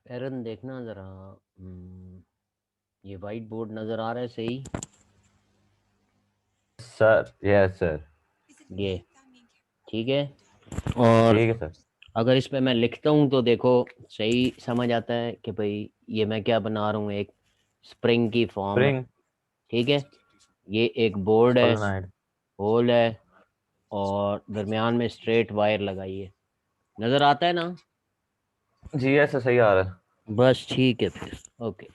एरन देखना जरा। ये वाइट बोर्ड नजर आ रहा है सही? Sir yes sir. ये ठीक है। और ठीक है सर। अगर इस पे मैं लिखता हूँ तो देखो सही समझ आता है कि भाई ये मैं क्या बना रहा हूँ, एक स्प्रिंग की फॉर्म है। स्प्रिंग ठीक है। ये एक बोर्ड है, सोलेनॉइड। होल है, और दरमियान में स्ट्रेट वायर लगाई है। नजर आता है ना? जी यस सर, सही आ रहा है। बस ठीक है फिर। ओके।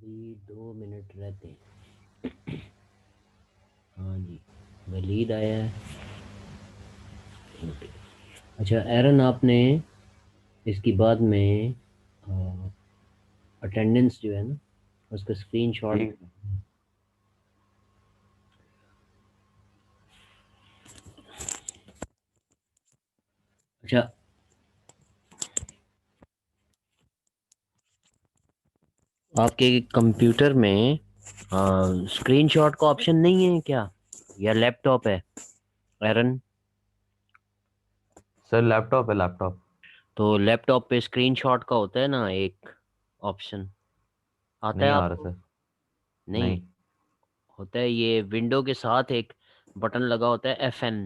अभी 2 मिनट रहते हैं। हाँ जी, वलीद आया है। ओके। अच्छा एरन, आपने इसकी बाद में अटेंडेंस जो है ना, उसका स्क्रीनशॉट। ठीक। अच्छा, आपके कंप्यूटर में स्क्रीनशॉट का ऑप्शन नहीं है क्या, या लैपटॉप है एरन? सर लैपटॉप है लैपटॉप। तो लैपटॉप पे स्क्रीनशॉट का होता है ना एक ऑप्शन, आता है नहीं आ रहा आपको? सर। नहीं नहीं। होता है, ये विंडो के साथ एक बटन लगा होता है, FN।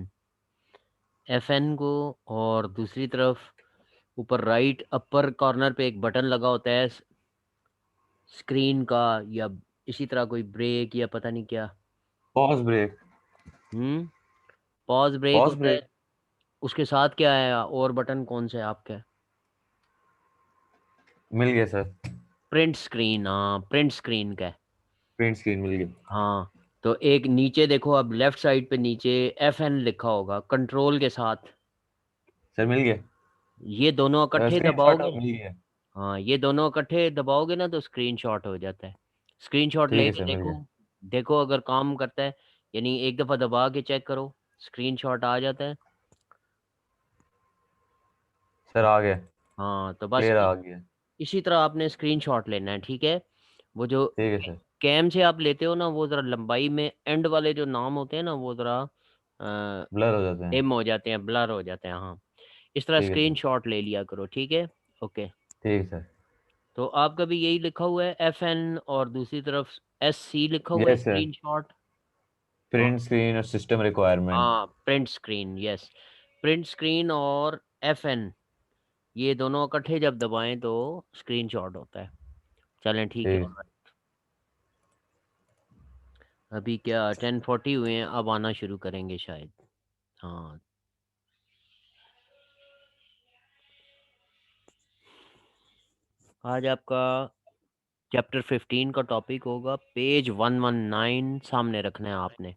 FN को, और दूसरी तरफ ऊपर राइट अपर कॉर्नर पे एक बटन लगा होता है स्क्रीन का, या इसी तरह कोई ब्रेक या पता नहीं क्या। Pause break. हम्म। पॉज ब्रेक पॉज होता है। ब्रेक। उसके साथ क्या है और बटन कौन सा है आपका? मिल गया सर। प्रिंट स्क्रीन, हाँ प्रिंट स्क्रीन का है। प्रिंट स्क्रीन मिल गया। हाँ। तो एक नीचे देखो, अब लेफ्ट साइड पे नीचे FN लिखा होगा कंट्रोल के साथ। सर मिल गया। ये दोनों इकट्ठे स्क्रीनशॉट दबाओगे। मिल गया। हाँ, ये दोनों इकट्ठे दबाओगे ना तो स्क्रीनशॉट हो जाता है। स्क्रीनशॉट ठीक है लेके सर, मिल देखो। गया। देखो अगर काम करता है, यानी एक दफ़ा दबा के चेक करो, स्क्रीनशॉट आ जाता है। सर आ गया। हाँ तो बस क्लियर आ गया। इसी तरह आपने स्क्रीनशॉट लेना है, ठीक है। वो जो ठीक है सर। कैम से आप लेते हो ना, वो ज़रा लंबाई में एंड वाले जो नाम होते हैं ना, वो ज़रा ब्लर हो जाते हैं। डिम हो जाते हैं, ब्लर हो जाते हैं। हाँ, इस तरह ठीक है सर। स्क्रीनशॉट ले लिया करो, ठीक है। ओके। ठीक है सर। तो आपका भी यही लिखा हुआ है FN और दूसरी तरफ SC लिखा हुआ है yes sir, screenshot. Print screen और सिस्टम रिक्वायरमेंट। हाँ print screen, yes. Print screen और FN ये दोनों इकट्ठे जब दबाएं तो स्क्रीनशॉट होता है। चलें ठीक है। ठीक। अभी क्या 10:40 हुए हैं, अब आना शुरू करेंगे शायद। हाँ, आज आपका चैप्टर 15 का टॉपिक होगा पेज 119 सामने रखना है आपने।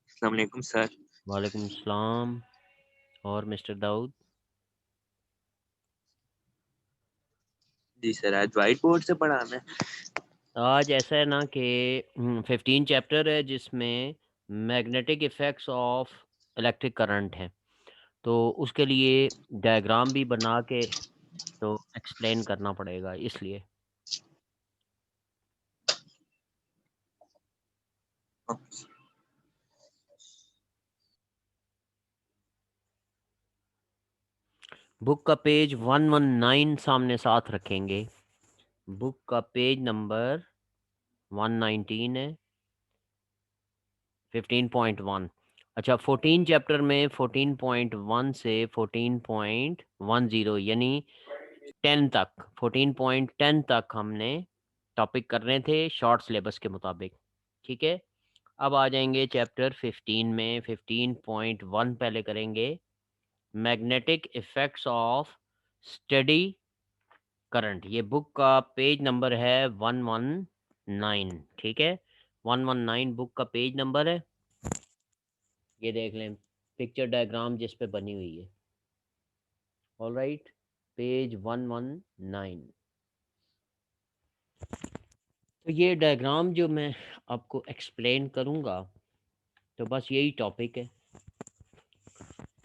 अस्सलाम वालेकुम सर। वालेकुम सलाम। और मिस्टर दाऊद? जी सर, आज वाइट बोर्ड से पढ़ाना है। आज ऐसा है ना कि 15 चैप्टर है जिसमें magnetic effects of electric current है, तो उसके लिए डायग्राम भी बना के तो एक्सप्लेन करना पड़ेगा, इसलिए। बुक का पेज 119 सामने साथ रखेंगे। बुक का पेज नंबर 119 है, 15.1। अच्छा, 14 चैप्टर में 14.1 से 14.10 यानी 10 तक, 14.10 तक हमने टॉपिक करने थे शॉर्ट सिलेबस के मुताबिक। ठीक है, अब आ जाएंगे चैप्टर 15 में। 15.1 पहले करेंगे, magnetic effects of study current. ये बुक का पेज नंबर है 119। ठीक है, 119 बुक का पेज नंबर है। ये देख लें पिक्चर डायग्राम जिस पे बनी हुई है। All right, page 119। तो ये डायग्राम जो मैं आपको एक्सप्लेन करूँगा, तो बस यही टॉपिक है।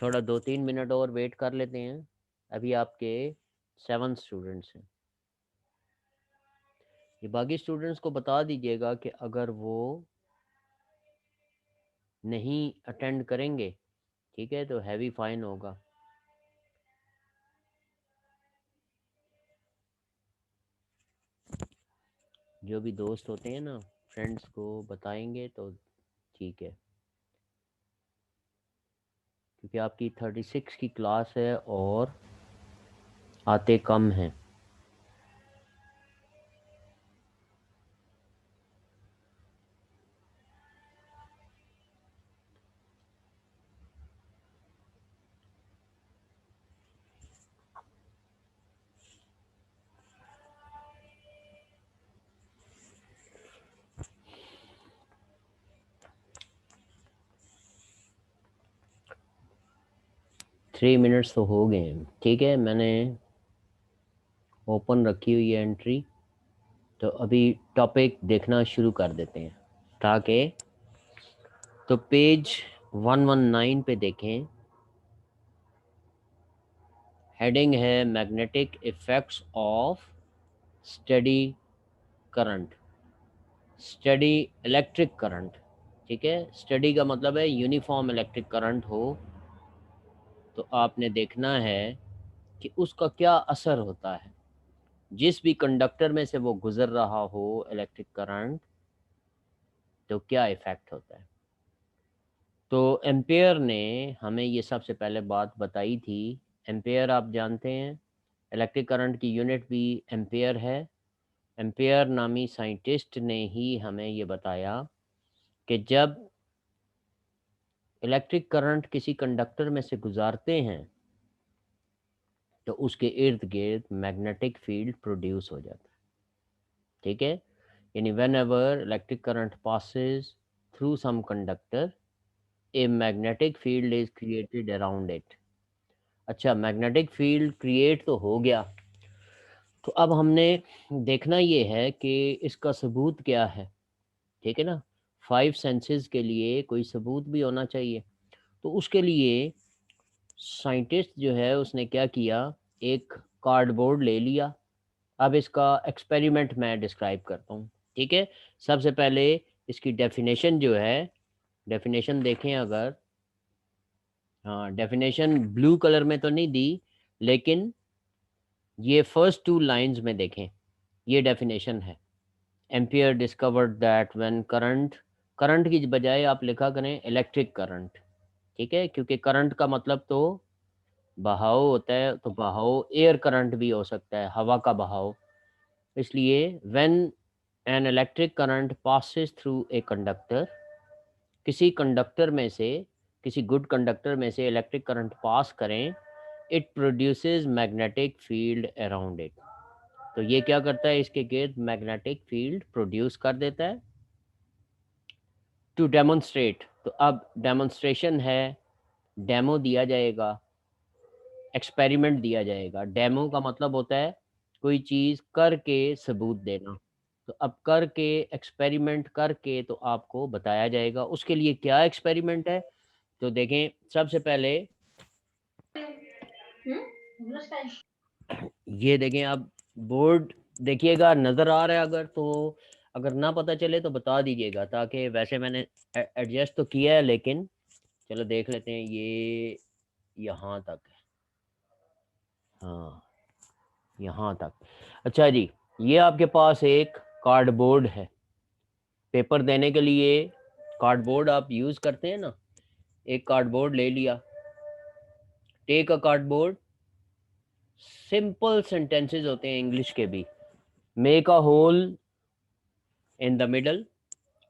थोड़ा 2-3 मिनट और वेट कर लेते हैं। अभी आपके 7 स्टूडेंट्स हैं। ये बाकी स्टूडेंट्स को बता दीजिएगा कि अगर वो नहीं अटेंड करेंगे, ठीक है, तो हैवी फाइन होगा। जो भी दोस्त होते हैं ना, फ्रेंड्स को बताएंगे तो ठीक है, क्योंकि आपकी 36 की क्लास है और आते कम हैं। थ्री मिनट्स तो हो गए हैं। ठीक है, मैंने ओपन रखी हुई है एंट्री, तो अभी टॉपिक देखना शुरू कर देते हैं ताकि, तो पेज 119 पे देखें, हेडिंग है magnetic effects of study current, study electric current. ठीक है, स्टडी का मतलब है यूनिफॉर्म इलेक्ट्रिक करंट हो, तो आपने देखना है कि उसका क्या असर होता है जिस भी कंडक्टर में से वो गुजर रहा हो इलेक्ट्रिक करंट, तो क्या इफ़ेक्ट होता है। तो एम्पेयर ने हमें ये सबसे पहले बात बताई थी। एम्पेयर आप जानते हैं, इलेक्ट्रिक करंट की यूनिट भी एम्पेयर है। एम्पेयर नामी साइंटिस्ट ने ही हमें ये बताया कि जब इलेक्ट्रिक करंट किसी कंडक्टर में से गुजारते हैं तो उसके इर्द गिर्द मैग्नेटिक फील्ड प्रोड्यूस हो जाता है। ठीक है, यानी whenever electric current passes through some conductor, a magnetic field is created around it. अच्छा, मैग्नेटिक फील्ड क्रिएट तो हो गया, तो अब हमने देखना ये है कि इसका सबूत क्या है। ठीक है ना, 5 सेंसेस के लिए कोई सबूत भी होना चाहिए। तो उसके लिए साइंटिस्ट जो है उसने क्या किया, एक कार्डबोर्ड ले लिया। अब इसका एक्सपेरिमेंट मैं डिस्क्राइब करता हूँ। ठीक है, सबसे पहले इसकी डेफिनेशन जो है, डेफिनेशन देखें अगर, हाँ, डेफिनेशन ब्लू कलर में तो नहीं दी, लेकिन ये फर्स्ट 2 लाइंस में देखें, ये डेफिनेशन है। Ampere discovered that when current की बजाय आप लिखा करें इलेक्ट्रिक करंट, ठीक है, क्योंकि करंट का मतलब तो बहाव होता है, तो बहाव एयर करंट भी हो सकता है, हवा का बहाव। इसलिए when an electric current passes through a conductor, किसी कंडक्टर में से, किसी गुड कंडक्टर में से इलेक्ट्रिक करंट पास करें, it produces magnetic field around it. तो ये क्या करता है, इसके गिर्द मैग्नेटिक फील्ड प्रोड्यूस कर देता है। टू डेमोन्स्ट्रेट, तो अब डेमोन्स्ट्रेशन है, डेमो दिया जाएगा, एक्सपेरिमेंट दिया जाएगा। डेमो का मतलब होता है कोई चीज़ करके सबूत देना। तो अब करके, एक्सपेरिमेंट करके तो आपको बताया जाएगा उसके लिए क्या एक्सपेरिमेंट है। तो देखें, सबसे पहले ये देखें, आप बोर्ड देखिएगा, नज़र आ रहा है अगर, तो अगर ना पता चले तो बता दीजिएगा, ताकि वैसे मैंने एडजस्ट तो किया है, लेकिन चलो देख लेते हैं। ये यहाँ तक है, हाँ यहाँ तक। अच्छा जी, ये आपके पास एक कार्डबोर्ड है, पेपर देने के लिए कार्डबोर्ड आप यूज़ करते हैं ना। एक कार्डबोर्ड ले लिया, take a cardboard, simple sentences होते हैं इंग्लिश के भी। Make a hole in the middle,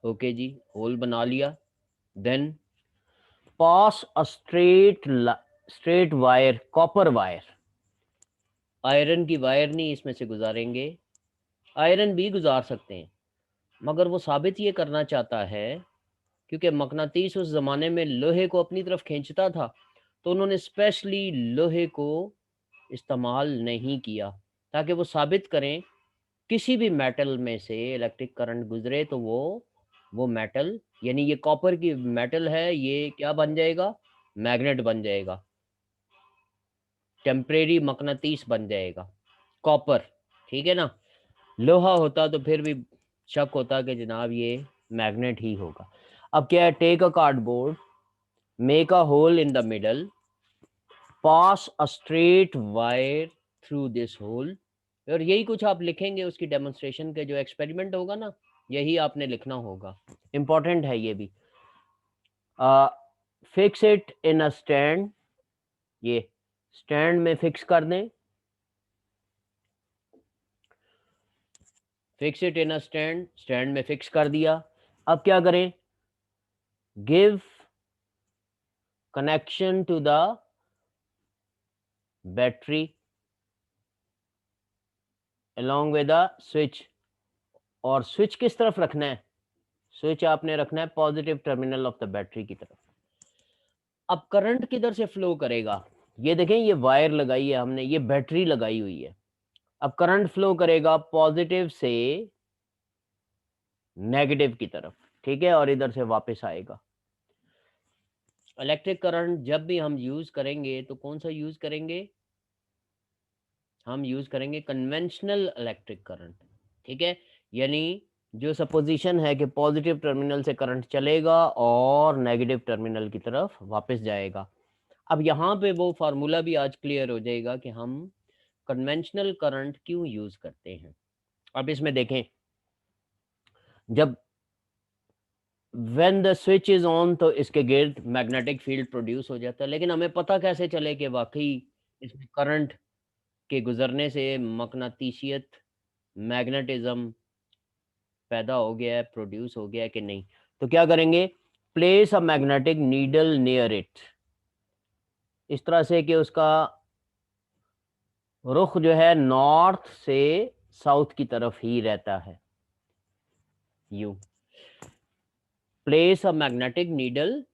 okay जी, होल बना लिया। Then pass a straight wire, copper wire, iron की वायर नहीं इसमें से गुजारेंगे, आयरन भी गुजार सकते हैं, मगर वो साबित ये करना चाहता है, क्योंकि मकनातीस उस ज़माने में लोहे को अपनी तरफ खींचता था, तो उन्होंने स्पेशली लोहे को इस्तेमाल नहीं किया, ताकि वो साबित करें किसी भी मेटल में से इलेक्ट्रिक करंट गुजरे तो वो मेटल, यानी ये कॉपर की मेटल है, ये क्या बन जाएगा, मैग्नेट बन जाएगा, टेम्परेरी मकनातीस बन जाएगा कॉपर, ठीक है ना। लोहा होता तो फिर भी शक होता कि जनाब ये मैग्नेट ही होगा। अब क्या है, take a cardboard, make a hole in the middle, pass a straight wire through this hole, और यही कुछ आप लिखेंगे उसकी डेमोन्स्ट्रेशन के, जो एक्सपेरिमेंट होगा ना, यही आपने लिखना होगा। इंपॉर्टेंट है ये भी। Fix it in a stand, ये स्टैंड में फिक्स कर दें, fix it in a stand, stand में फिक्स कर दिया। अब क्या करें, give connection to the battery along with a switch, और स्विच किस तरफ रखना है, स्विच आपने रखना है positive terminal of the battery की तरफ। अब करंट किधर से फ्लो करेगा, ये देखें, ये वायर लगाई है हमने, ये बैटरी लगाई हुई है। अब करंट फ्लो करेगा पॉजिटिव से नेगेटिव की तरफ, ठीक है, और इधर से वापस आएगा। इलेक्ट्रिक करंट जब भी हम यूज करेंगे तो कौन सा यूज करेंगे, हम यूज करेंगे कन्वेंशनल इलेक्ट्रिक करंट, ठीक है। यानी जो सपोजिशन है कि पॉजिटिव टर्मिनल से करंट चलेगा और नेगेटिव टर्मिनल की तरफ वापस जाएगा। अब यहाँ पे वो फार्मूला भी आज क्लियर हो जाएगा कि हम कन्वेंशनल करंट क्यों यूज करते हैं। अब इसमें देखें, जब when the switch is on तो इसके गिर्द मैग्नेटिक फील्ड प्रोड्यूस हो जाता है, लेकिन हमें पता कैसे चले कि वाकई इसमें करंट के गुजरने से मकनातीसियत, मैग्नेटिज्म पैदा हो गया है, प्रोड्यूस हो गया है कि नहीं। तो क्या करेंगे, place a magnetic needle near it, इस तरह से कि उसका रुख जो है नॉर्थ से साउथ की तरफ ही रहता है, you place a magnetic needle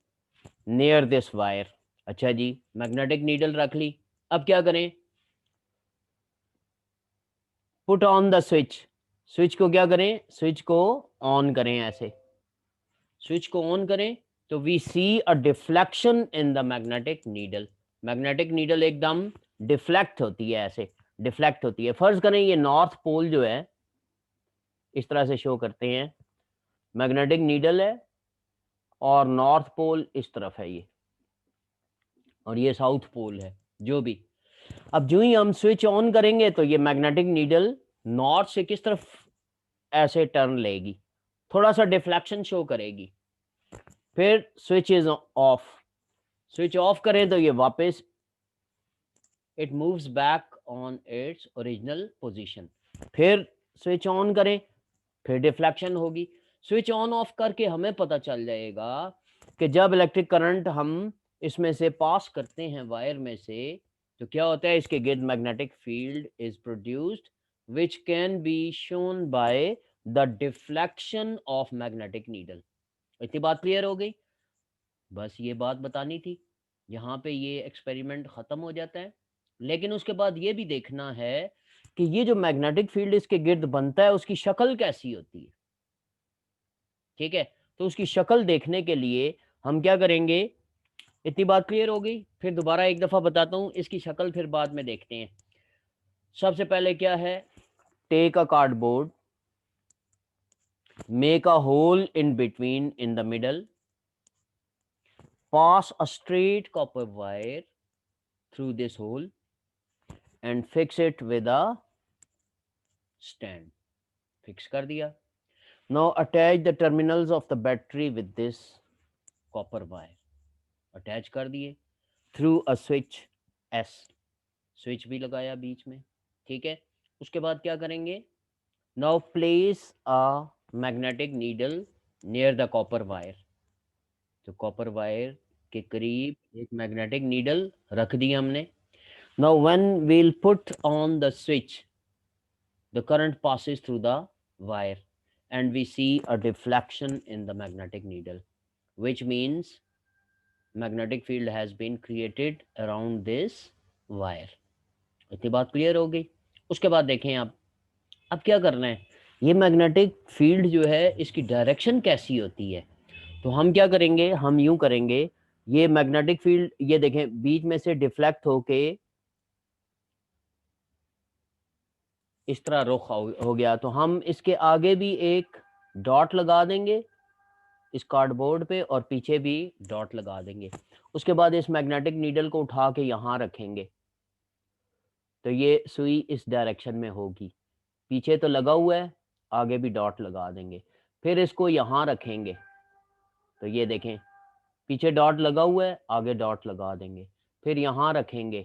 near this wire. अच्छा जी, मैग्नेटिक नीडल रख ली। अब क्या करें, put on the switch, switch को क्या करें, स्विच को ऑन करें, ऐसे स्विच को ऑन करें तो we see a deflection in the magnetic needle, magnetic needle एकदम डिफ्लेक्ट होती है, ऐसे डिफ्लेक्ट होती है। फर्ज करें ये नॉर्थ पोल जो है, इस तरह से शो करते हैं, मैग्नेटिक नीडल है और नॉर्थ पोल इस तरफ है, ये और ये साउथ पोल है जो भी। अब जो ही हम स्विच ऑन करेंगे तो ये मैग्नेटिक नीडल नॉर्थ से किस तरफ ऐसे टर्न लेगी, थोड़ा सा डिफ्लेक्शन शो करेगी। फिर switch is of, switch off करें तो ये वापस it moves back on its original position. फिर स्विच ऑन करें, फिर डिफ्लेक्शन होगी। स्विच ऑन ऑफ करके हमें पता चल जाएगा कि जब इलेक्ट्रिक करंट हम इसमें से पास करते हैं वायर में से, तो क्या होता है, इसके गिर्द magnetic field is produced which can be shown by the deflection of magnetic needle. इतनी बात क्लियर हो गई? बस ये बात बतानी थी। यहाँ पे ये एक्सपेरिमेंट ख़त्म हो जाता है। लेकिन उसके बाद ये भी देखना है कि ये जो मैग्नेटिक फील्ड इसके गिर्द बनता है उसकी शक्ल कैसी होती है। ठीक है, तो उसकी शक्ल देखने के लिए हम क्या करेंगे, इतनी बात क्लियर हो गई, फिर दोबारा एक दफ़ा बताता हूँ, इसकी शक्ल फिर बाद में देखते हैं। सबसे पहले क्या है, take a cardboard, make a hole in between in the middle, pass a straight copper wire through this hole and fix it with a stand. Fix कर दिया। Now attach the terminals of the battery with this copper wire. Attach कर दिए through a switch S. Switch भी लगाया बीच में। ठीक है, उसके बाद क्या करेंगे, now place a magnetic needle near the copper wire. तो कॉपर वायर के करीब एक मैग्नेटिक नीडल रख दी हमने। Now when we'll put on the switch, the current passes through the wire and we see a deflection in the magnetic needle, which means magnetic field has been created around this wire. इतनी बात clear हो गई? उसके बाद देखें आप, अब क्या करना है, ये मैग्नेटिक फील्ड जो है इसकी डायरेक्शन कैसी होती है। तो हम क्या करेंगे, हम यूं करेंगे, ये मैग्नेटिक फील्ड ये देखें बीच में से डिफ्लेक्ट होके इस तरह रुख हो गया, तो हम इसके आगे भी एक डॉट लगा देंगे इस कार्डबोर्ड पे और पीछे भी डॉट लगा देंगे। उसके बाद इस मैग्नेटिक नीडल को उठा के यहाँ रखेंगे तो ये सुई इस डायरेक्शन में होगी। पीछे तो लगा हुआ है, आगे भी डॉट लगा देंगे। फिर इसको यहाँ रखेंगे तो ये देखें पीछे डॉट लगा हुआ है, आगे डॉट लगा देंगे। फिर यहाँ रखेंगे,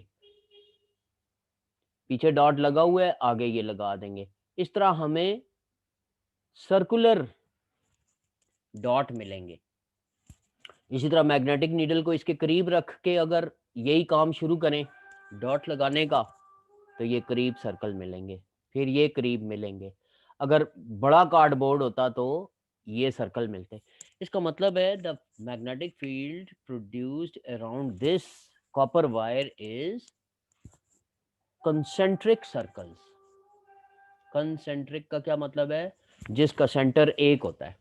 पीछे डॉट लगा हुआ है, आगे ये लगा देंगे। इस तरह हमें सर्कुलर डॉट मिलेंगे। इसी तरह मैग्नेटिक नीडल को इसके करीब रख के अगर यही काम शुरू करें डॉट लगाने का तो ये करीब सर्कल मिलेंगे, फिर ये करीब मिलेंगे। अगर बड़ा कार्डबोर्ड होता तो ये सर्कल मिलते। इसका मतलब है the magnetic field produced around this copper wire is concentric circles. Concentric का क्या मतलब है, जिसका सेंटर एक होता है।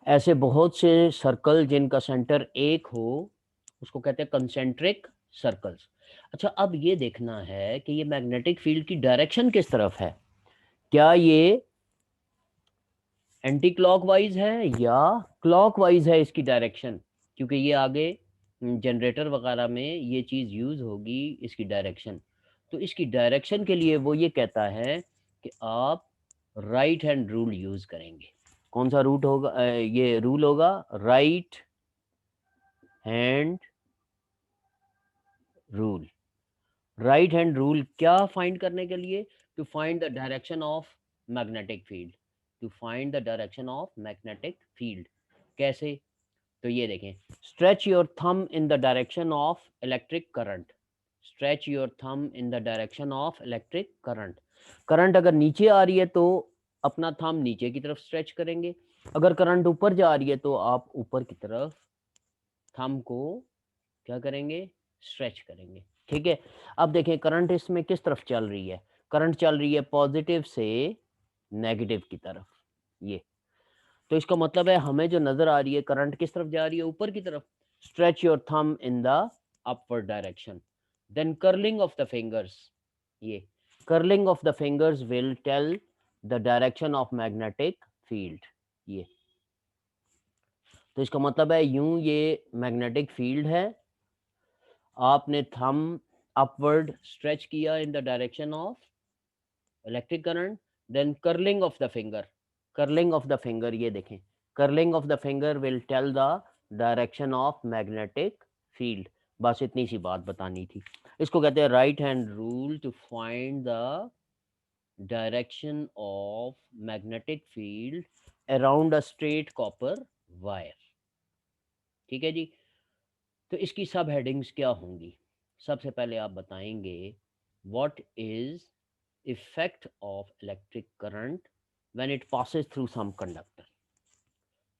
ऐसे बहुत से सर्कल जिनका सेंटर एक हो उसको कहते हैं कंसेंट्रिक सर्कल्स। अच्छा, अब ये देखना है कि ये मैग्नेटिक फील्ड की डायरेक्शन किस तरफ है, क्या ये एंटी क्लॉकवाइज है या क्लॉकवाइज है इसकी डायरेक्शन, क्योंकि ये आगे जनरेटर वगैरह में ये चीज़ यूज़ होगी इसकी डायरेक्शन। तो इसकी डायरेक्शन के लिए वो ये कहता है कि आप राइट हैंड रूल यूज़ करेंगे। कौन सा रूट होगा, ये रूल होगा right hand rule. Right hand rule क्या फाइंड करने के लिए, to find the direction of magnetic field, to find the direction of magnetic field. कैसे, तो ये देखें, stretch your thumb in the direction of electric current. Stretch your thumb in the direction of electric current. Current अगर नीचे आ रही है तो अपना थंब नीचे की तरफ स्ट्रेच करेंगे, अगर करंट ऊपर जा रही है तो आप ऊपर की तरफ थंब को क्या करेंगे, स्ट्रेच करेंगे। ठीक है, अब देखें करंट इसमें किस तरफ चल रही है, करंट चल रही है पॉजिटिव से नेगेटिव की तरफ। ये तो इसका मतलब है हमें जो नजर आ रही है करंट किस तरफ जा रही है, ऊपर की तरफ। Stretch your thumb in the upward direction, then curling of the fingers. ये curling of the fingers will tell the direction of magnetic field. ये तो इसका मतलब है यूं ये मैग्नेटिक फील्ड है, आपने थंब अपवर्ड स्ट्रेच किया in the direction of electric current, then curling of the finger, curling of the finger, ये देखें, curling of the finger will tell the direction of magnetic field. बस इतनी सी बात बतानी थी। इसको कहते हैं right hand rule to find the direction of magnetic field around a straight copper wire. ठीक है जी। तो इसकी सब हेडिंग्स क्या होंगी? सबसे पहले आप बताएंगे what is effect of electric current when it passes through some conductor.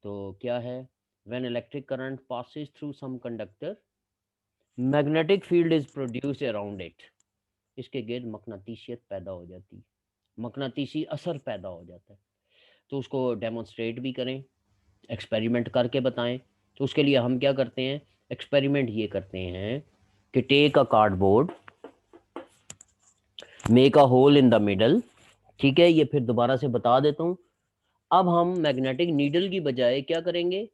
तो क्या है? When electric current passes through some conductor, magnetic field is produced around it. इसके गिर्द मकनातीसियत पैदा हो जाती है, मकनातीसी असर पैदा हो जाता है। तो उसको डेमोन्स्ट्रेट भी करें, एक्सपेरिमेंट करके बताएं। तो उसके लिए हम क्या करते हैं? एक्सपेरिमेंट ये करते हैं कि take a cardboard, make a hole in the middle. ठीक है, ये फिर दोबारा से बता देता हूँ। अब हम मैग्नेटिक नीडल की बजाय क्या करेंगे?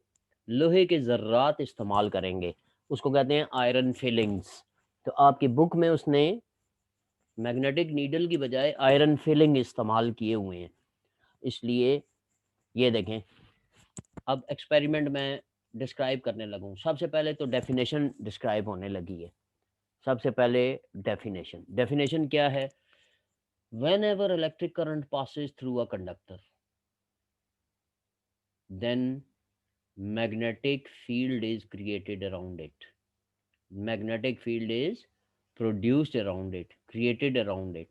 लोहे के जर्रात इस्तेमाल करेंगे। उसको कहते हैं आयरन फिलिंग्स। तो आपकी बुक में उसने मैग्नेटिक नीडल की बजाय आयरन फिलिंग इस्तेमाल किए हुए हैं, इसलिए ये देखें। अब एक्सपेरिमेंट में डिस्क्राइब करने लगूँ। सबसे पहले तो डेफिनेशन डिस्क्राइब होने लगी है। सबसे पहले डेफिनेशन क्या है? whenever electric current passes through a conductor, then magnetic field is created around it. Magnetic field is produced around it, created around it.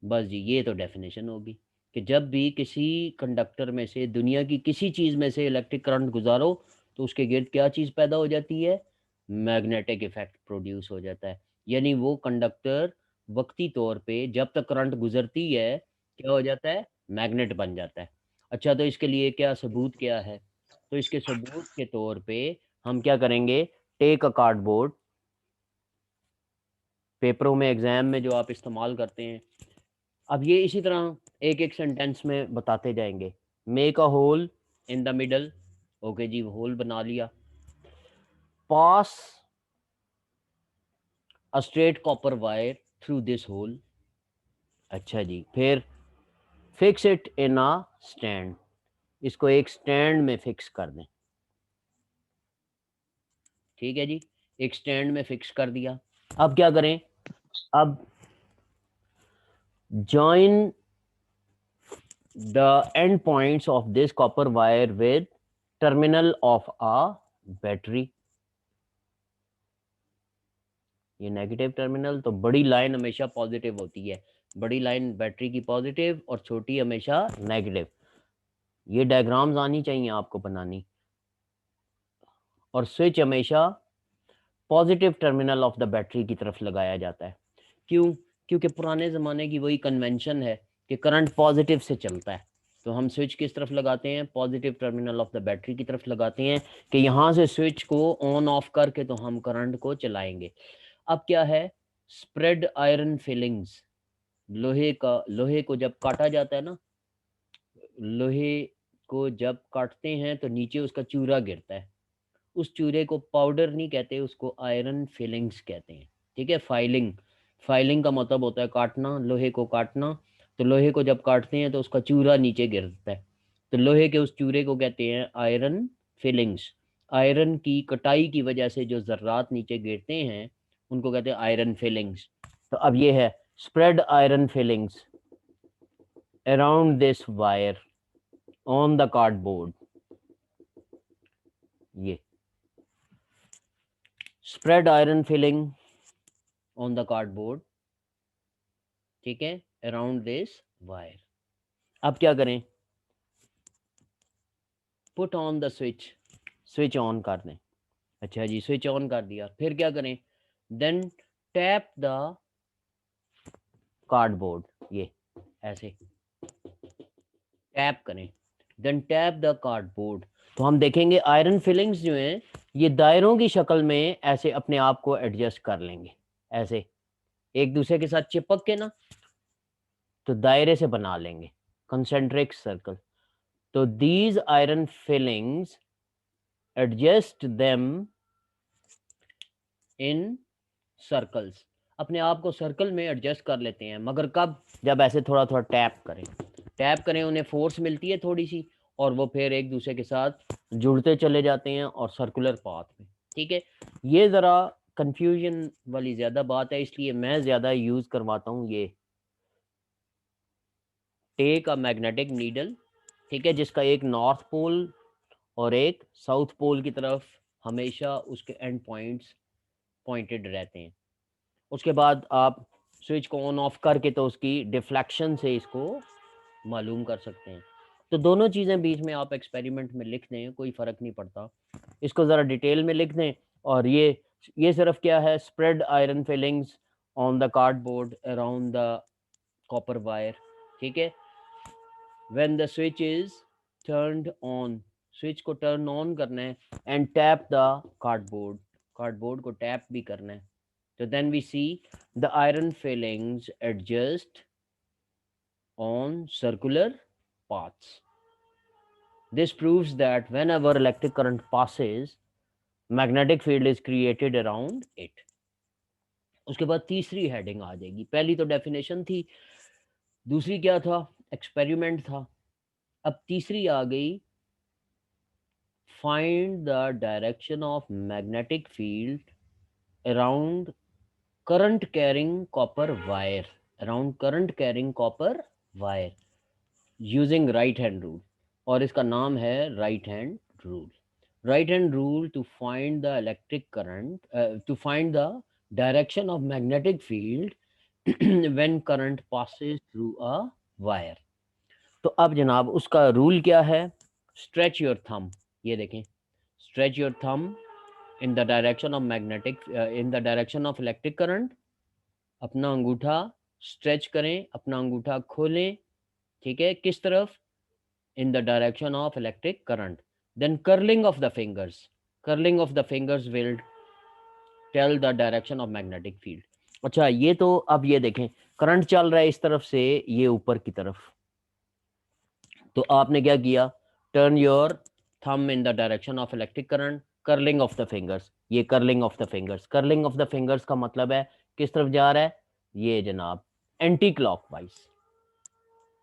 बस जी, ये तो डेफिनेशन होगी कि जब भी किसी कंडक्टर में से, दुनिया की किसी चीज़ में से इलेक्ट्रिक करंट गुजारो तो उसके गिर्द क्या चीज़ पैदा हो जाती है? मैग्नेटिक इफेक्ट प्रोड्यूस हो जाता है। यानी वो कंडक्टर वक्ती तौर पे जब तक करंट गुजरती है क्या हो जाता है? मैग्नेट बन जाता है। अच्छा, तो इसके लिए क्या सबूत क्या है? तो इसके सबूत के तौर पे हम क्या करेंगे? टेक अ कार्डबोर्ड, पेपरों में एग्जाम में जो आप इस्तेमाल करते हैं। अब ये इसी तरह एक एक सेंटेंस में बताते जाएंगे। Make a hole in the middle, okay जी, होल बना लिया। Pass a straight copper wire through this hole, अच्छा जी। फिर fix it in a stand, इसको एक स्टैंड में फिक्स कर दें। ठीक है जी, एक स्टैंड में फिक्स कर दिया। अब क्या करें? अब join the end points of this copper wire with terminal of a battery। ये नेगेटिव टर्मिनल, तो बड़ी लाइन हमेशा पॉजिटिव होती है, बड़ी लाइन बैटरी की पॉजिटिव और छोटी हमेशा नेगेटिव। ये डायग्राम्स आनी चाहिए आपको बनानी। और स्विच हमेशा positive terminal of the battery की तरफ लगाया जाता है। क्यों? क्योंकि पुराने ज़माने की वही कन्वेंशन है कि करंट पॉजिटिव से चलता है। तो हम स्विच किस तरफ लगाते हैं? Positive terminal of the battery की तरफ लगाते हैं कि यहाँ से स्विच को ऑन ऑफ करके तो हम करंट को चलाएंगे। अब क्या है? स्प्रेड आयरन फिलिंग्स, लोहे को जब काटा जाता है ना, लोहे को जब काटते हैं तो नीचे उसका चूरा गिरता है। उस चूरे को पाउडर नहीं कहते, उसको आयरन फिलिंग्स कहते हैं। ठीक है, फाइलिंग, फाइलिंग का मतलब होता है काटना, लोहे को काटना। तो लोहे को जब काटते हैं तो उसका चूरा नीचे गिरता है, तो लोहे के उस चूरे को कहते हैं आयरन फिलिंग्स। आयरन की कटाई की वजह से जो जर्रात नीचे गिरते हैं उनको कहते हैं आयरन फिलिंग्स। तो अब ये है spread iron filings around this wire on the cardboard. ये spread iron filing on the cardboard, ठीक है, अराउंड दिस वायर। अब क्या करें? Put on the switch, switch on कर दें। अच्छा जी, स्विच ऑन कर दिया। फिर क्या करें? देन टैप द कार्डबोर्ड, ये ऐसे टैप करें। Then tap the cardboard. तो हम देखेंगे आयरन फिलिंग्स जो हैं ये दायरों की शक्ल में ऐसे अपने आप को एडजस्ट कर लेंगे, ऐसे एक दूसरे के साथ चिपक के ना, तो दायरे से बना लेंगे, कंसेंट्रिक सर्कल। तो these iron fillings adjust them in circles, अपने आप को सर्कल में एडजस्ट कर लेते हैं, मगर कब? जब ऐसे थोड़ा थोड़ा टैप करें, उन्हें फोर्स मिलती है थोड़ी सी, और वो फिर एक दूसरे के साथ जुड़ते चले जाते हैं और सर्कुलर पाथ में। ठीक है, ये ज़रा कंफ्यूजन वाली ज़्यादा बात है, इसलिए मैं ज़्यादा यूज़ करवाता हूँ ये टेक अ मैग्नेटिक नीडल, ठीक है, जिसका एक नॉर्थ पोल और एक साउथ पोल की तरफ हमेशा उसके एंड पॉइंट्स पॉइंटेड रहते हैं। उसके बाद आप स्विच को ऑन ऑफ करके तो उसकी डिफ्लेक्शन से इसको मालूम कर सकते हैं। तो दोनों चीज़ें बीच में आप एक्सपेरिमेंट में लिख दें, कोई फ़र्क नहीं पड़ता, इसको ज़रा डिटेल में लिख दें। और ये सिर्फ क्या है, spread iron filings on the cardboard around the copper wire. ठीक है, when the switch is turned on, switch को टर्न ऑन करना है, एंड टैप द कार्डबोर्ड को टैप भी करना है, तो then we see the iron filings adjust on circular paths. This proves that whenever electric current passes, magnetic field is created around it. उसके बाद तीसरी हेडिंग आ जाएगी। पहली तो डेफिनेशन थी, दूसरी क्या था? एक्सपेरिमेंट था। अब तीसरी आ गई, find the direction of magnetic field around current carrying copper wire, using right hand rule, और इसका नाम है right hand rule to find the electric current, to find the direction of magnetic field when current passes through a wire. तो अब जनाब उसका rule क्या है? स्ट्रेच योर थंब, ये देखें, stretch your thumb in the direction of electric current. अपना अंगूठा स्ट्रेच करें, अपना अंगूठा खोलें, ठीक है, किस तरफ? in the direction of electric current. Then curling of the fingers will tell the direction of magnetic field. अच्छा, ये तो अब ये देखें, करंट चल रहा है इस तरफ से ये ऊपर की तरफ, तो आपने क्या किया? Turn your thumb in the direction of electric current, curling of the fingers. ये कर्लिंग ऑफ द फिंगर्स का मतलब है किस तरफ जा रहा है? ये जनाब एंटी क्लॉकवाइज।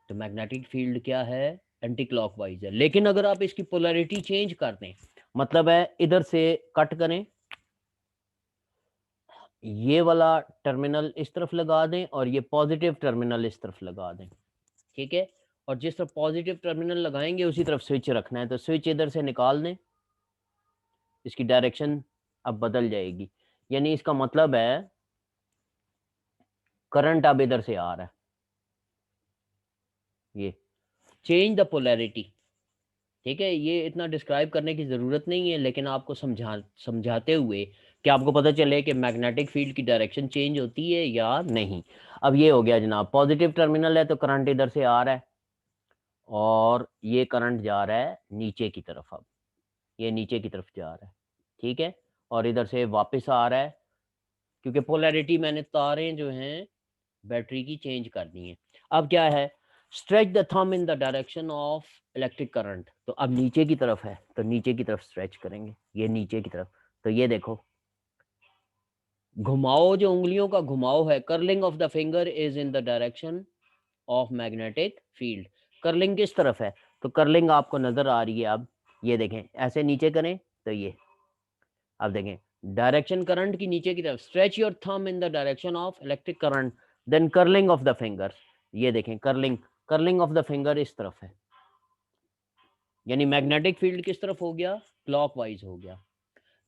तो मैग्नेटिक फील्ड क्या है? एंटी क्लॉकवाइज है। लेकिन अगर आप इसकी पोलैरिटी चेंज कर दें, मतलब है इधर से कट करें, ये वाला टर्मिनल इस तरफ लगा दें और ये पॉजिटिव टर्मिनल इस तरफ लगा दें, ठीक है, और जिस तरफ पॉजिटिव टर्मिनल लगाएंगे उसी तरफ स्विच रखना है, तो स्विच इधर से निकाल दें, इसकी डायरेक्शन अब बदल जाएगी। यानी इसका मतलब है करंट अब इधर से आ रहा है, ये चेंज द पोलैरिटी। ठीक है, ये इतना डिस्क्राइब करने की ज़रूरत नहीं है, लेकिन आपको समझाते हुए कि आपको पता चले कि मैग्नेटिक फील्ड की डायरेक्शन चेंज होती है या नहीं। अब ये हो गया जनाब, पॉजिटिव टर्मिनल है तो करंट इधर से आ रहा है और ये करंट जा रहा है नीचे की तरफ, अब ये नीचे की तरफ जा रहा है, ठीक है, और इधर से वापस आ रहा है, क्योंकि पोलैरिटी मैंने तारें जो हैं बैटरी की चेंज करनी है। अब क्या है? Stretch the thumb in the direction of electric current, तो अब नीचे की तरफ है तो नीचे की तरफ स्ट्रेच करेंगे, ये नीचे की तरफ, तो ये देखो घुमाओ, जो उंगलियों का घुमाव है, curling of the finger is in the direction of magnetic field. Curling किस तरफ है? तो कर्लिंग आपको नजर आ रही है, अब ये देखें, ऐसे नीचे करें तो ये, अब देखें डायरेक्शन करंट की नीचे की तरफ, stretch your thumb in the direction of electric current, then curling of the finger, ये देखें कर्लिंग ऑफ द फिंगर इस तरफ है, यानी मैग्नेटिक फील्ड किस तरफ हो गया? क्लॉकवाइज हो गया।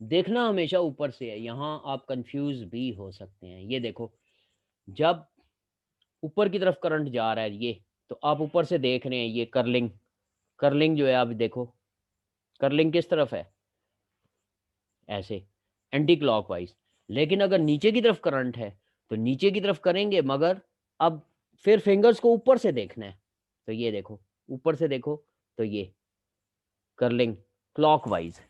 देखना हमेशा ऊपर से है, यहाँ आप कंफ्यूज भी हो सकते हैं। ये देखो, जब ऊपर की तरफ करंट जा रहा है ये, तो आप ऊपर से देख रहे हैं ये कर्लिंग जो है, आप देखो कर्लिंग किस तरफ है? ऐसे एंटी क्लॉकवाइज। लेकिन अगर नीचे की तरफ करंट है तो नीचे की तरफ करेंगे, मगर अब फिर फिंगर्स को ऊपर से देखना है, तो ये देखो ऊपर से देखो, तो ये कर्लिंग क्लॉकवाइज।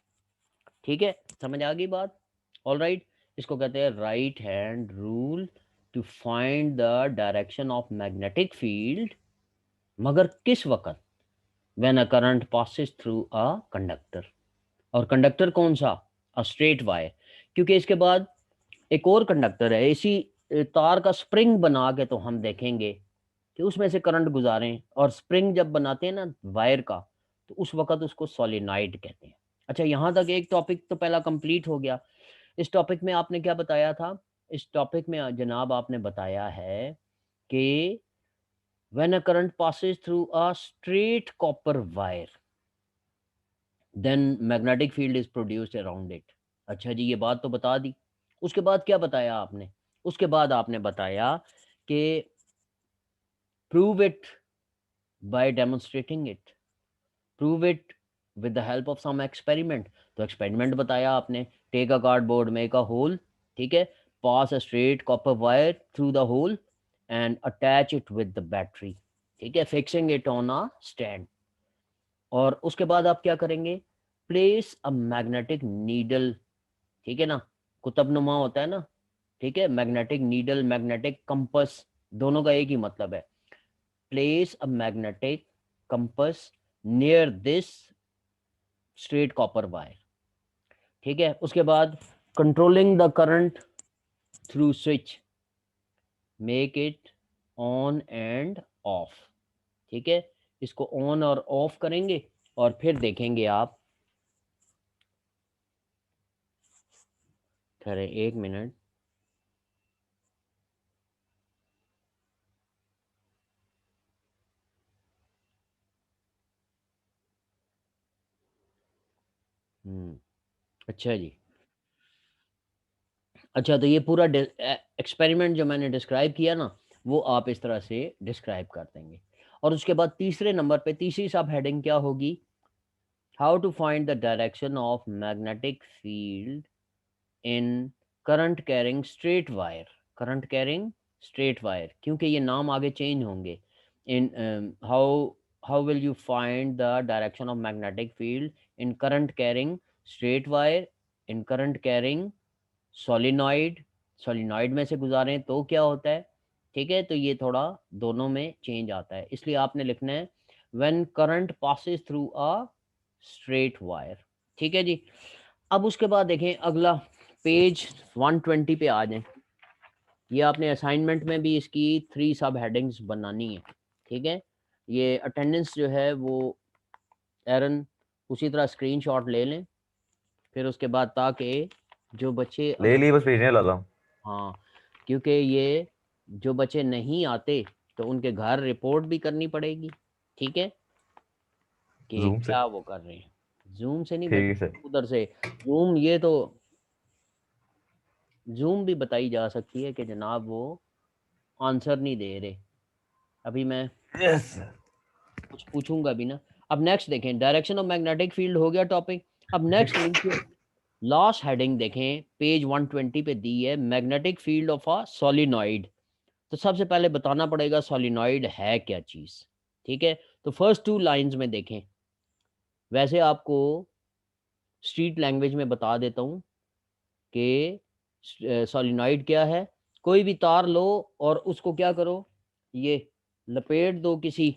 ठीक है, समझ आ गई बात? ऑल राइट, इसको कहते हैं right hand rule to find the direction of magnetic field, मगर किस वक्त? When a current passes through a conductor. और कंडक्टर कौन सा? अ स्ट्रेट वायर, क्योंकि इसके बाद एक और कंडक्टर है, इसी तार का स्प्रिंग बना के तो हम देखेंगे कि उसमें से करंट गुजारें, और स्प्रिंग जब बनाते हैं ना वायर का, तो उस वक्त उसको सोलिनॉइड कहते हैं। अच्छा, यहाँ तक एक टॉपिक तो पहला कंप्लीट हो गया। इस टॉपिक में आपने क्या बताया था? इस टॉपिक में जनाब आपने बताया है कि when a current passes through a straight copper wire then magnetic field is produced around it. अच्छा जी, ये बात तो बता दी। उसके बाद क्या बताया आपने? उसके बाद आपने बताया कि prove it by demonstrating it, prove it with the help of some experiment. तो एक्सपेरिमेंट बताया आपने, take a cardboard, make a hole, ठीक है, pass a straight copper wire through the hole and attach it with the battery, ठीक है, fixing it on a stand. और उसके बाद आप क्या करेंगे? प्लेस अ मैग्नेटिक नीडल, ठीक है ना, कुतुबनुमा होता है ना, ठीक है, मैग्नेटिक नीडल, मैग्नेटिक कंपस, दोनों का एक ही मतलब है। Place a magnetic compass near this straight copper wire, ठीक है। उसके बाद controlling the current through switch, make it on end of, ठीक है, इसको ऑन और ऑफ करेंगे और फिर देखेंगे आप। ठहरे एक मिनट। अच्छा जी। अच्छा, तो ये पूरा एक्सपेरिमेंट जो मैंने डिस्क्राइब किया ना, वो आप इस तरह से डिस्क्राइब कर देंगे। और उसके बाद तीसरे नंबर पे तीसरी सब हेडिंग क्या होगी? How to find the direction of magnetic field in current carrying straight wire. Current carrying straight wire, क्योंकि ये नाम आगे चेंज होंगे। इन how how will you find the direction of magnetic field in current carrying straight wire, in current carrying solenoid, solenoid में से गुजारें तो क्या होता है, ठीक है। तो ये थोड़ा दोनों में चेंज आता है, इसलिए आपने लिखना है when current passes through a straight wire, ठीक है जी। अब उसके बाद देखें अगला, पेज 120 पे आ जाएं। ये आपने असाइनमेंट में भी इसकी 3 सब हेडिंग्स बनानी है, ठीक है। ये अटेंडेंस जो है वो एरन उसी तरह स्क्रीनशॉट ले लें, फिर उसके बाद ताकि जो बच्चे ले अगर, ली, बस भेजने लगा। हाँ, क्योंकि ये जो बच्चे नहीं आते तो उनके घर रिपोर्ट भी करनी पड़ेगी, ठीक है, कि जूम से। क्या वो कर रहे हैं। जूम से नहीं ठीक है। बल्कि उधर से जूम, ये तो जूम भी बताई जा सकती है कि जनाब वो आंसर नहीं दे रहे। अभी मैं यस। कुछ पूछूंगा भी ना। अब नेक्स्ट देखें, डायरेक्शन ऑफ मैग्नेटिक फील्ड हो गया टॉपिक। अब नेक्स्ट नीचे लास्ट हेडिंग देखें, पेज 120 पे दी है, magnetic field of a solenoid. तो सबसे पहले बताना पड़ेगा सोलिनॉइड है क्या चीज़, ठीक है। तो फर्स्ट 2 लाइंस में देखें, वैसे आपको स्ट्रीट लैंग्वेज में बता देता हूँ कि सोलिनॉइड क्या है। कोई भी तार लो और उसको क्या करो, ये लपेट दो, किसी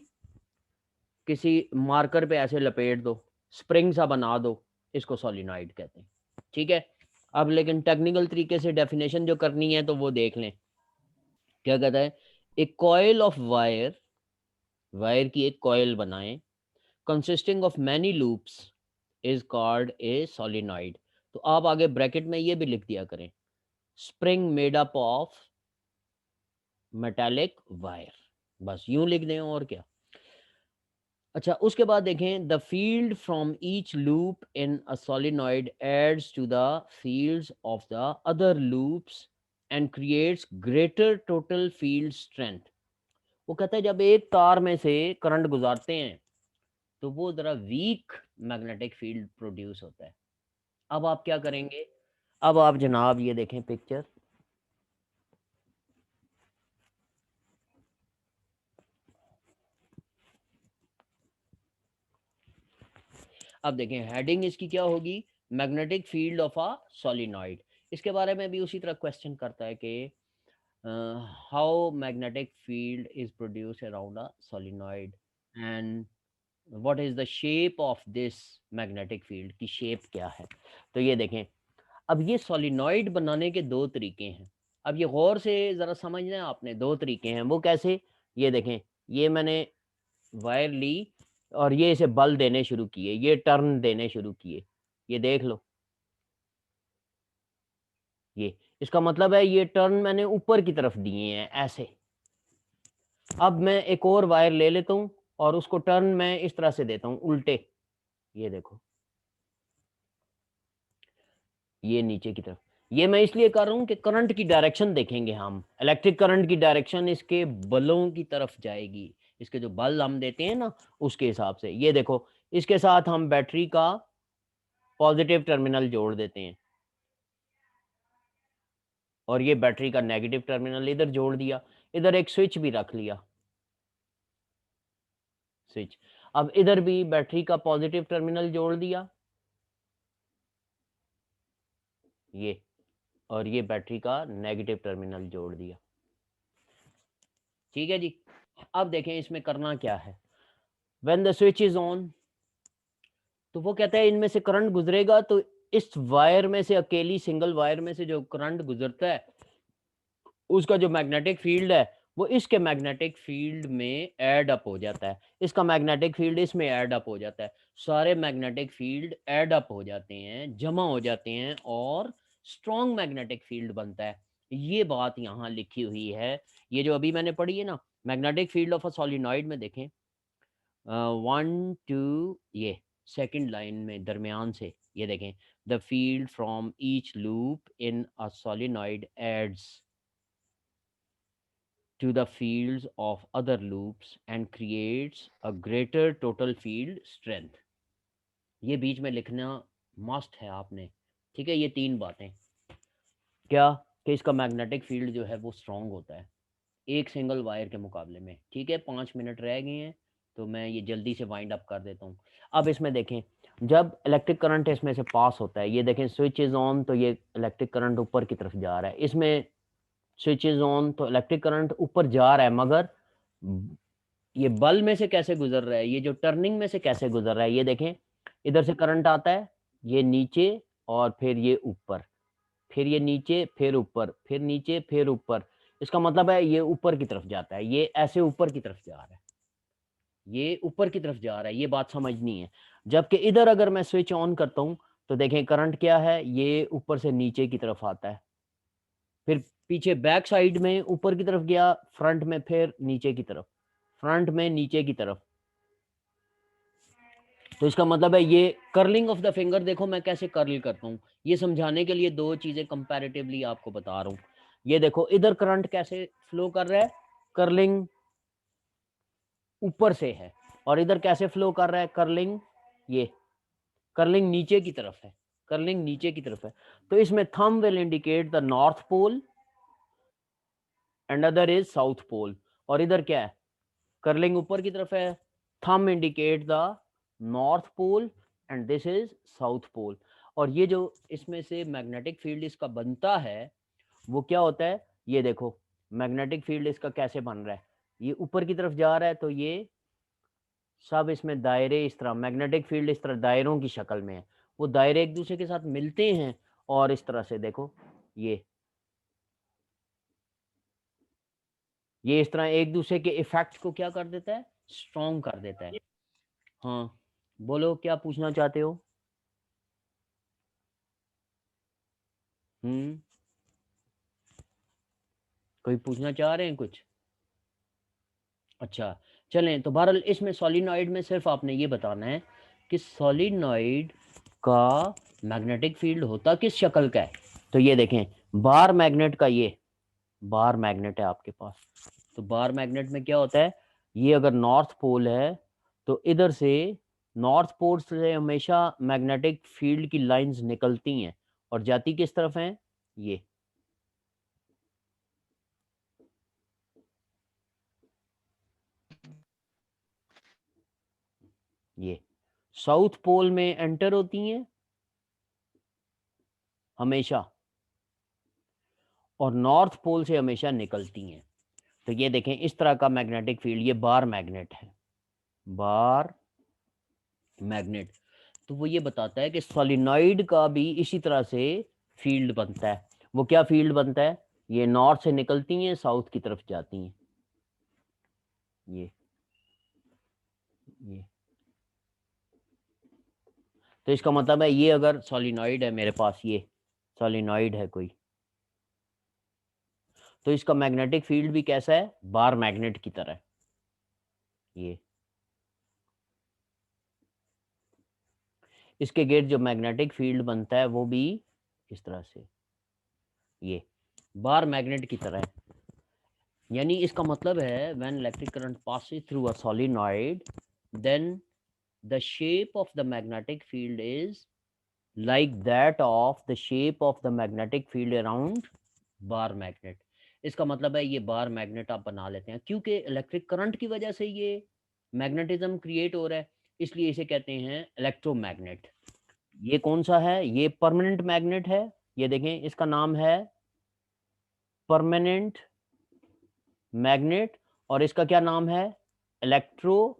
किसी मार्कर पे ऐसे लपेट दो, स्प्रिंग सा बना दो, इसको सोलिनॉइड कहते हैं, ठीक है। अब लेकिन टेक्निकल तरीके से डेफिनेशन जो करनी है तो वो देख लें। क्या कहता है? एक कॉइल ऑफ वायर, वायर की एक कॉइल बनाएं consisting of many loops is called a solenoid. तो आप आगे ब्रैकेट में ये भी लिख दिया करें, spring made up of metallic wire, बस यूं लिख दें और क्या। अच्छा, उसके बाद देखें, the field from each loop in a solenoid adds to the fields of the other loops and creates greater total field strength. वो कहता है जब एक तार में से करंट गुजारते हैं तो वो ज़रा वीक मैग्नेटिक फील्ड प्रोड्यूस होता है। अब आप क्या करेंगे? अब आप जनाब ये देखें पिक्चर, अब देखें हेडिंग इसकी क्या होगी, magnetic field of a solenoid. इसके बारे में भी उसी तरह क्वेश्चन करता है कि how magnetic field is produce around a solenoid and what is the shape of this magnetic field, की शेप क्या है। तो ये देखें, अब ये सोलिनॉइड बनाने के दो तरीके हैं। अब ये गौर से ज़रा समझना है आपने, दो तरीके हैं। वो कैसे? ये देखें, ये मैंने वायर ली और ये इसे बल देने शुरू किए, ये टर्न देने शुरू किए, ये देख लो, ये इसका मतलब है ये टर्न मैंने ऊपर की तरफ दिए हैं ऐसे। अब मैं एक और वायर ले लेता हूँ और उसको टर्न मैं इस तरह से देता हूँ उल्टे, ये देखो, ये नीचे की तरफ। ये मैं इसलिए कर रहा हूँ कि करंट की डायरेक्शन देखेंगे हम, इलेक्ट्रिक करंट की डायरेक्शन इसके बलों की तरफ जाएगी, इसके जो बल हम देते हैं ना उसके हिसाब से। ये देखो, इसके साथ हम बैटरी का पॉजिटिव टर्मिनल जोड़ देते हैं और ये बैटरी का नेगेटिव टर्मिनल इधर जोड़ दिया, इधर एक स्विच भी रख लिया, स्विच। अब इधर भी बैटरी का पॉजिटिव टर्मिनल जोड़ दिया, ये, और ये बैटरी का नेगेटिव टर्मिनल जोड़ दिया। ठीक है जी। अब देखें इसमें करना क्या है। When the switch is on, तो वो कहता है इनमें से करंट गुजरेगा, तो इस वायर में से, अकेली सिंगल वायर में से जो करंट गुजरता है उसका जो मैग्नेटिक फील्ड है वो इसके मैग्नेटिक फील्ड में ऐड अप हो जाता है, इसका मैग्नेटिक फील्ड इसमें ऐड अप हो जाता है, सारे मैग्नेटिक फील्ड ऐड अप हो जाते हैं, जमा हो जाते हैं और स्ट्रॉन्ग मैग्नेटिक फील्ड बनता है। ये बात यहाँ लिखी हुई है, ये जो अभी मैंने पढ़ी है ना, magnetic field of a solenoid में देखें 1 2, ये सेकंड लाइन में दरमियान से, ये देखें, the field from each loop in a solenoid adds to the fields of other loops and creates a greater total field strength। ये बीच में लिखना मस्ट है आपने, ठीक है। ये तीन बातें क्या, कि इसका मैग्नेटिक फील्ड जो है वो स्ट्रांग होता है एक सिंगल वायर के मुकाबले में। ठीक है, 5 मिनट रह गए हैं तो मैं ये जल्दी से वाइंड अप कर देता हूँ। अब इसमें देखें, जब इलेक्ट्रिक करंट इसमें से पास होता है, ये देखें स्विच इज ऑन, तो ये इलेक्ट्रिक करंट ऊपर की तरफ जा रहा है, इसमें स्विच इज ऑन तो इलेक्ट्रिक करंट ऊपर जा रहा है, मगर ये बल में से कैसे गुजर रहा है, ये जो टर्निंग में से कैसे गुजर रहा है, ये देखें, इधर से करंट आता है, ये नीचे और फिर ये ऊपर, फिर ये नीचे, फिर ऊपर, फिर नीचे, फिर ऊपर। इसका मतलब है ये ऊपर की तरफ जाता है, ये ऐसे ऊपर की तरफ जा रहा है, ये ऊपर की तरफ जा रहा है, ये बात समझनी है। जबकि इधर अगर मैं स्विच ऑन करता हूं तो देखें करंट क्या है, ये ऊपर से नीचे की तरफ आता है, फिर पीछे बैक साइड में ऊपर की तरफ गया, फ्रंट में फिर नीचे की तरफ, फ्रंट में नीचे की तरफ। तो इसका मतलब है ये कर्लिंग ऑफ द फिंगर, देखो मैं कैसे कर्ल करता हूँ, ये समझाने के लिए दो चीजें कंपैरेटिवली आपको बता रहा हूँ। ये देखो इधर करंट कैसे फ्लो कर रहा है, कर्लिंग ऊपर से है, और इधर कैसे फ्लो कर रहा है, कर्लिंग, ये कर्लिंग नीचे की तरफ है, कर्लिंग नीचे की तरफ है। तो इसमें thumb will indicate the north pole and other is south pole, और इधर क्या है, कर्लिंग ऊपर की तरफ है, thumb indicate the north pole and this is south pole. और ये जो इसमें से मैग्नेटिक फील्ड इसका बनता है वो क्या होता है, ये देखो मैग्नेटिक फील्ड इसका कैसे बन रहा है, ये ऊपर की तरफ जा रहा है, तो ये सब इसमें दायरे, इस तरह मैग्नेटिक फील्ड इस तरह दायरों की शक्ल में है, वो दायरे एक दूसरे के साथ मिलते हैं और इस तरह से देखो ये इस तरह एक दूसरे के इफेक्ट को क्या कर देता है, स्ट्रॉन्ग कर देता है। हाँ बोलो क्या पूछना चाहते हो। कोई पूछना चाह रहे हैं कुछ? अच्छा चलें, तो बहरहाल इसमें सॉलिनॉइड में सिर्फ आपने ये बताना है कि सॉलिनॉइड का मैग्नेटिक फील्ड होता किस शक्ल का है। तो ये देखें बार मैग्नेट का, ये बार मैग्नेट है आपके पास, तो बार मैग्नेट में क्या होता है, ये अगर नॉर्थ पोल है तो इधर से नॉर्थ पोल से हमेशा मैग्नेटिक फील्ड की लाइंस निकलती हैं और जाती किस तरफ हैं, ये साउथ पोल में एंटर होती हैं हमेशा और नॉर्थ पोल से हमेशा निकलती हैं। तो ये देखें इस तरह का मैग्नेटिक फील्ड, ये बार मैग्नेट है, बार मैग्नेट। तो वो ये बताता है कि सॉलिनॉइड का भी इसी तरह से फील्ड बनता है। वो क्या फील्ड बनता है? ये नॉर्थ से निकलती हैं, साउथ की तरफ जाती हैं। ये तो इसका मतलब है, ये अगर सोलिनॉइड है मेरे पास, ये सोलिनॉइड है कोई, तो इसका मैग्नेटिक फील्ड भी कैसा है? बार मैग्नेट की तरह। ये इसके गेट जो मैग्नेटिक फील्ड बनता है वो भी इस तरह से, ये बार मैग्नेट की तरह है। यानी इसका मतलब है when electric current passes through a solenoid, then the shape of the magnetic field is like that of the shape of the magnetic field around bar magnet. इसका मतलब है ये बार मैग्नेट आप बना लेते हैं, क्योंकि इलेक्ट्रिक करंट की वजह से ये मैग्नेटिज्म क्रिएट हो रहा है, इसलिए इसे कहते हैं इलेक्ट्रोमैग्नेट। ये कौन सा है? ये परमानेंट मैग्नेट है। ये देखें, इसका नाम है परमानेंट मैग्नेट, और इसका क्या नाम है? इलेक्ट्रोमैग्नेट।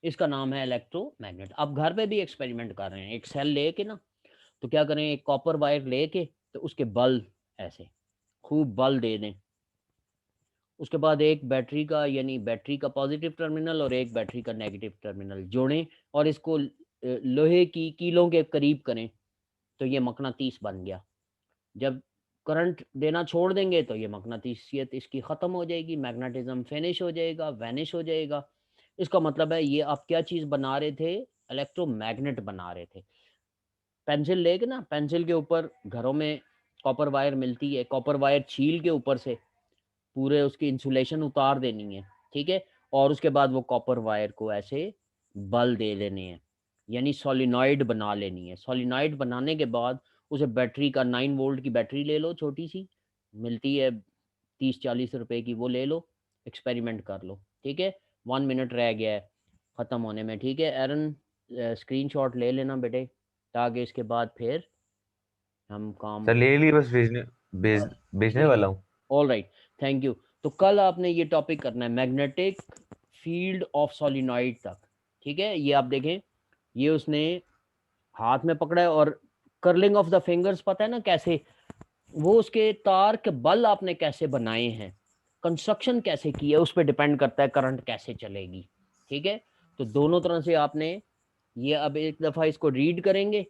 इसका नाम है इलेक्ट्रोमैग्नेट। आप घर पे भी एक्सपेरिमेंट कर रहे हैं, एक सेल लेके ना, तो क्या करें, एक कॉपर वायर लेके तो उसके बल ऐसे खूब बल दे दें। उसके बाद एक बैटरी का, यानी बैटरी का पॉजिटिव टर्मिनल और एक बैटरी का नेगेटिव टर्मिनल जोड़ें और इसको लोहे की कीलों के करीब करें, तो ये मकनातीस बन गया। जब करंट देना छोड़ देंगे तो ये मकनातीसियत इसकी ख़त्म हो जाएगी, मैग्नेटिज्म फिनिश हो जाएगा, वैनिश हो जाएगा। इसका मतलब है ये आप क्या चीज़ बना रहे थे? इलेक्ट्रोमैग्नेट बना रहे थे। पेंसिल लेके ना, पेंसिल के ऊपर घरों में कॉपर वायर मिलती है, कॉपर वायर छील के ऊपर से पूरे उसकी इंसुलेशन उतार देनी है, ठीक है, और उसके बाद वो कॉपर वायर को ऐसे बल दे देने हैं, यानी सोलिनॉइड बना लेनी है। सोलिनॉइड बनाने के बाद उसे बैटरी का 9 वोल्ट की बैटरी ले लो, छोटी सी मिलती है 30-40 रुपए की, वो ले लो, एक्सपेरिमेंट कर लो, ठीक है। 1 मिनट रह गया है ख़त्म होने में, ठीक है एरन, स्क्रीनशॉट ले लेना बेटे, ताकि इसके बाद फिर हम काम। सर ले ली, बस भेजने वाला हूँ। All right, thank you. तो कल आपने ये टॉपिक करना है मैग्नेटिक फील्ड ऑफ सोलिनॉइड तक, ठीक है। ये आप देखें, ये उसने हाथ में पकड़ा है, और कर्लिंग ऑफ द फिंगर्स पता है ना कैसे, वो उसके तार के बल आपने कैसे बनाए हैं, कंस्ट्रक्शन कैसे की है, उस पर डिपेंड करता है करंट कैसे चलेगी, ठीक है। तो दोनों तरह से आपने ये, अब एक दफ़ा इसको रीड करेंगे,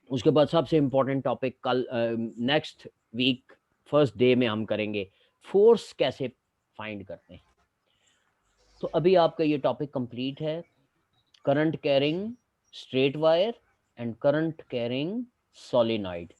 उसके बाद सबसे इम्पोर्टेंट टॉपिक कल नेक्स्ट वीक फर्स्ट डे में हम करेंगे, फोर्स कैसे फाइंड करते हैं। तो अभी आपका ये टॉपिक कंप्लीट है, current carrying straight wire and current carrying solenoid.